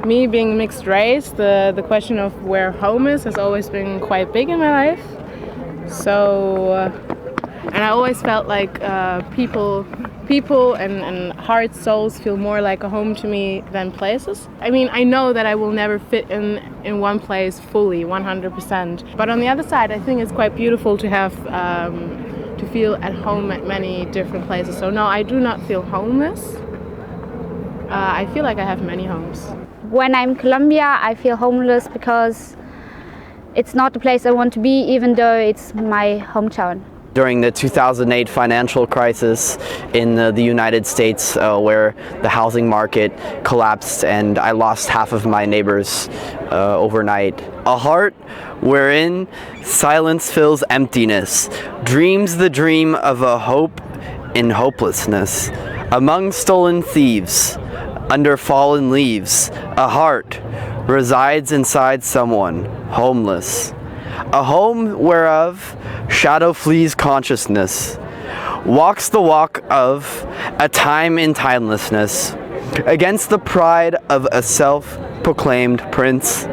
Me being mixed race, the question of where home is has always been quite big in my life. So, and I always felt like people and hearts, souls feel more like a home to me than places. I mean, I know that I will never fit in one place fully, 100%. But on the other side, I think it's quite beautiful to have to feel at home at many different places. So no, I do not feel homeless. I feel like I have many homes. When I'm in Colombia, I feel homeless because it's not the place I want to be, even though it's my hometown. During the 2008 financial crisis in the United States, where the housing market collapsed and I lost half of my neighbors overnight. A heart wherein silence fills emptiness, dreams the dream of a hope in hopelessness. Among stolen thieves, under fallen leaves, a heart resides inside someone, homeless. A home whereof shadow flees consciousness, walks the walk of a time in timelessness, against the pride of a self-proclaimed prince.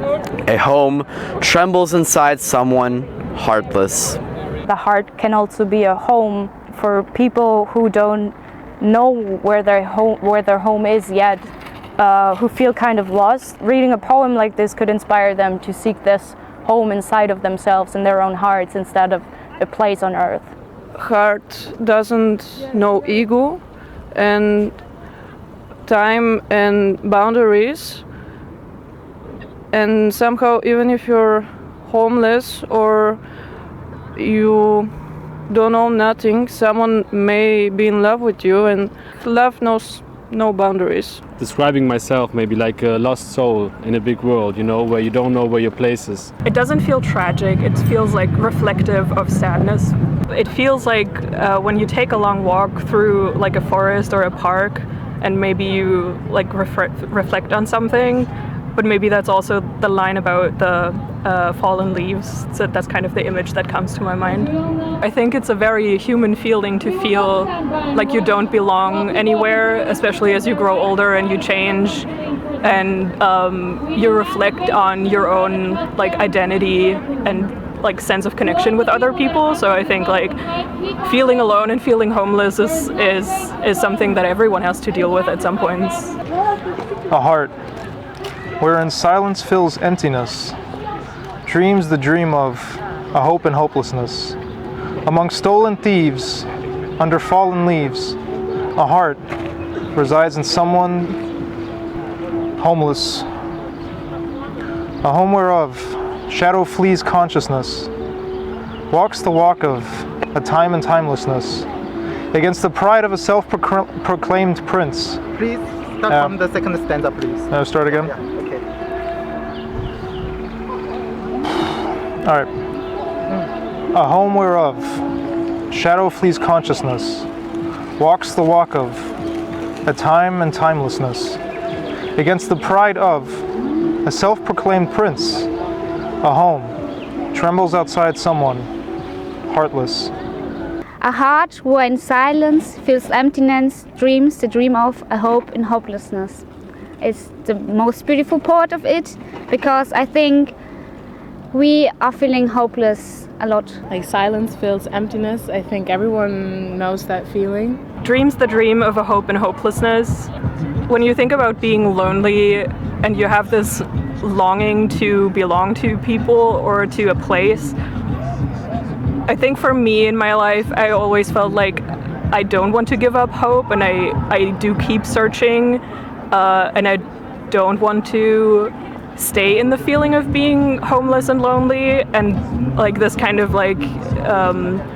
A home trembles inside someone, heartless. The heart can also be a home for people who don't know where their home is yet, who feel kind of lost. Reading a poem like this could inspire them to seek this home inside of themselves and their own hearts instead of a place on earth. Heart doesn't know ego and time and boundaries, and somehow even if you're homeless or you don't own nothing, someone may be in love with you, and love knows no boundaries. Describing myself maybe like a lost soul in a big world, you know, where you don't know where your place is. It doesn't feel tragic, it feels like reflective of sadness. It feels like when you take a long walk through like a forest or a park and maybe you like reflect on something, but maybe that's also the line about the fallen leaves. So that's kind of the image that comes to my mind. I think it's a very human feeling to feel like you don't belong anywhere, especially as you grow older and you change and you reflect on your own like identity and like sense of connection with other people. So I think like feeling alone and feeling homeless is something that everyone has to deal with at some points. A heart wherein silence fills emptiness, dreams the dream of a hope in hopelessness. Among stolen thieves, under fallen leaves, a heart resides in someone homeless. A home whereof shadow flees consciousness, walks the walk of a time and timelessness, against the pride of a self-proclaimed prince. Please start from the second stanza, please. Start again? Yeah, okay. All right. A home whereof shadow flees consciousness, walks the walk of a time and timelessness, against the pride of a self-proclaimed prince. A home trembles outside someone, heartless. A heart wherein silence feels emptiness, dreams the dream of a hope in hopelessness. It's the most beautiful part of it, because I think we are feeling hopeless a lot. Like silence fills emptiness. I think everyone knows that feeling. Dreams the dream of a hope and hopelessness. When you think about being lonely and you have this longing to belong to people or to a place, I think for me in my life, I always felt like I don't want to give up hope, and I do keep searching, and I don't want to stay in the feeling of being homeless and lonely, and like this kind of like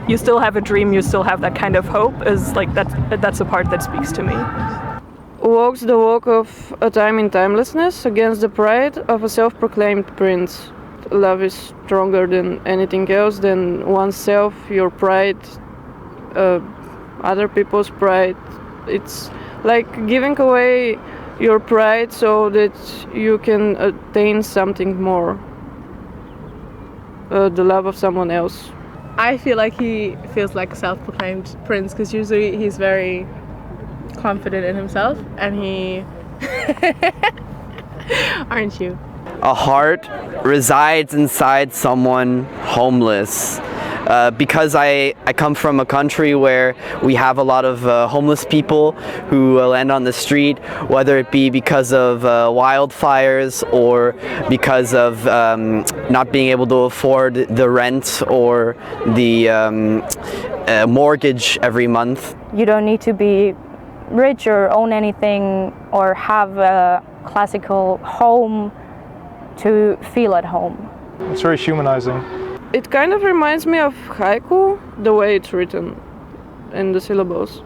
you still have a dream, you still have that kind of hope, is like that's a part that speaks to me. Walks the walk of a time in timelessness, against the pride of a self-proclaimed prince. Love is stronger than anything else, than oneself, your pride, other people's pride. It's like giving away your pride so that you can attain something more, the love of someone else. I feel like he feels like a self-proclaimed prince, because usually he's very confident in himself, and he Aren't you? A heart resides inside someone homeless. Because I come from a country where we have a lot of homeless people who land on the street, whether it be because of wildfires or because of not being able to afford the rent or the mortgage every month. You don't need to be rich or own anything or have a classical home to feel at home. It's very humanizing. It kind of reminds me of haiku, the way it's written in the syllables.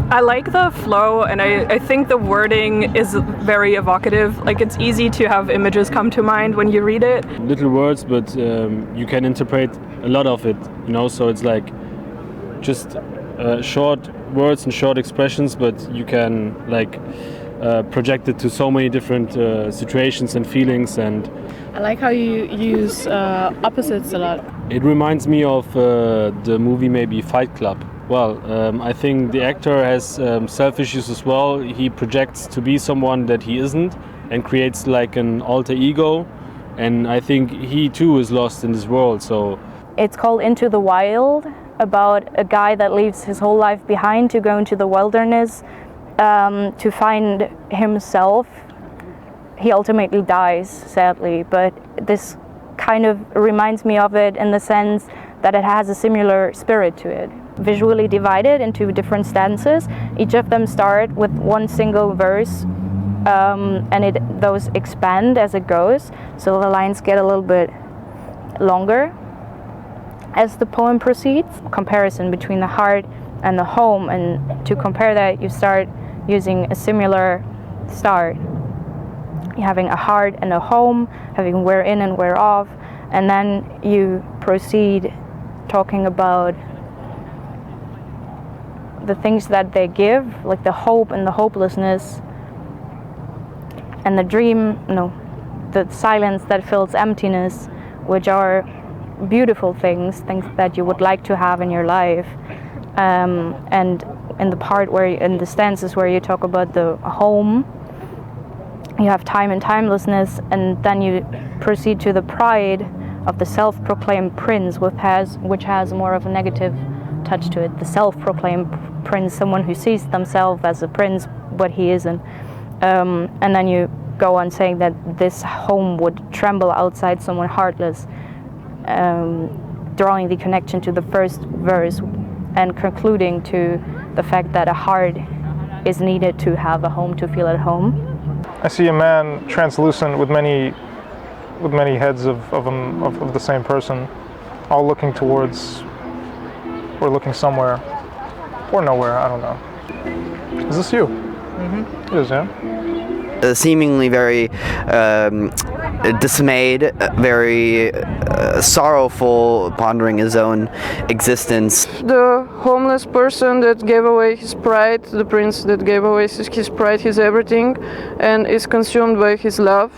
I like the flow, and I think the wording is very evocative. Like, it's easy to have images come to mind when you read it. Little words, but you can interpret a lot of it, you know, so it's like just short words and short expressions, but you can like project it to so many different situations and feelings. And I like how you use opposites a lot. it reminds me of the movie maybe Fight Club. Well, I think the actor has self issues as well. He projects to be someone that he isn't and creates like an alter ego, and I think he too is lost in this world. So It's called Into the Wild, about a guy that leaves his whole life behind to go into the wilderness to find himself. He ultimately dies, sadly, but this kind of reminds me of it in the sense that it has a similar spirit to it. Visually divided into different stanzas. Each of them start with one single verse, and those expand as it goes, so the lines get a little bit longer as the poem proceeds. Comparison between the heart and the home, and to compare that, you start using a similar start. Having a heart and a home, having wherein and whereof, and then you proceed talking about the things that they give, like the hope and the hopelessness, and the dream, the silence that fills emptiness, which are beautiful things that you would like to have in your life. And in the part in the stanzas where you talk about the home, you have time and timelessness, and then you proceed to the pride of the self-proclaimed prince, which has more of a negative touch to it. The self-proclaimed prince, someone who sees themselves as a prince, but he isn't. And then you go on saying that this home would tremble outside someone heartless, drawing the connection to the first verse and concluding to the fact that a heart is needed to have a home, to feel at home. I see a man translucent with many heads of the same person, all looking towards, or looking somewhere, or nowhere, I don't know. Is this you? Mm-hmm. It is, yeah? Seemingly very dismayed, very sorrowful, pondering his own existence. The homeless person that gave away his pride, the prince that gave away his pride, his everything, and is consumed by his love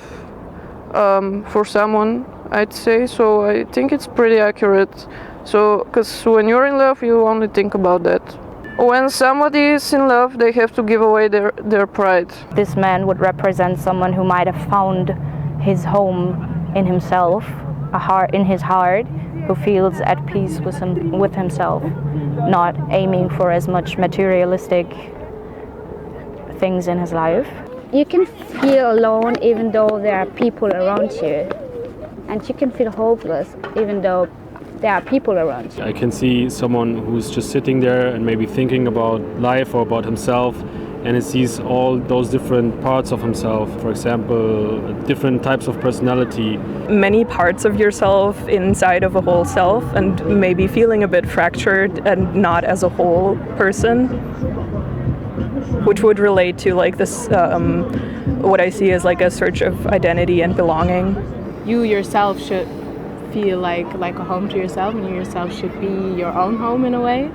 for someone, I'd say. So I think it's pretty accurate. So, because when you're in love, you only think about that. When somebody is in love, they have to give away their pride. This man would represent someone who might have found his home in himself, a heart in his heart, who feels at peace with himself, not aiming for as much materialistic things in his life. You can feel alone even though there are people around you, and you can feel hopeless even though there are people around you. I can see someone who's just sitting there and maybe thinking about life or about himself, and he sees all those different parts of himself. For example, different types of personality. Many parts of yourself inside of a whole self, and maybe feeling a bit fractured and not as a whole person, which would relate to like this, what I see as like a search of identity and belonging. You yourself should feel like a home to yourself, and you yourself should be your own home in a way.